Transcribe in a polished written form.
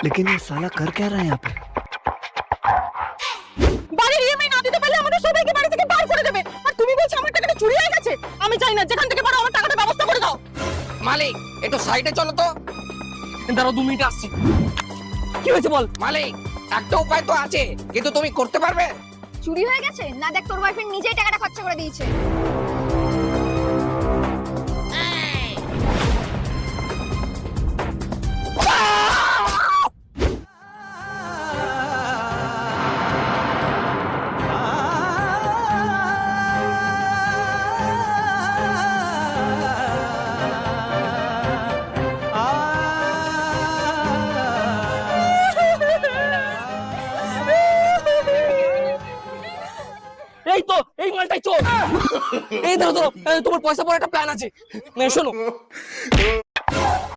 लेकिन ये साला कर क्या रहा है यहाँ पे? বাড়ির ইএমআই না দিতে পারলে আমাদের সবাইকে বাড়ি থেকে বার করে দেবে। আর তুমি বলছো আমার টাকাটা চুরি হয়ে গেছে। আমি চাই না, যেখান থেকে পারো আমার টাকাটা ব্যবস্থা করে দাও। মালিক একটু সাইডে চলো তো। দাঁড়াও 2 মিনিট আসছি। কি হয়েছে বল। মালিক একটা উপায় তো আছে, কিন্তু তুমি করতে পারবে? চুরি হয়ে গেছে না, দেখ তোর বয়ফ্রেন্ড নিজেই টাকাটা খরচা করে দিয়েছে। এই তো এই মালটাই চোর। এই ধরো ধরো, তোমার পয়সা পরে একটা প্ল্যান আছে। শোনো,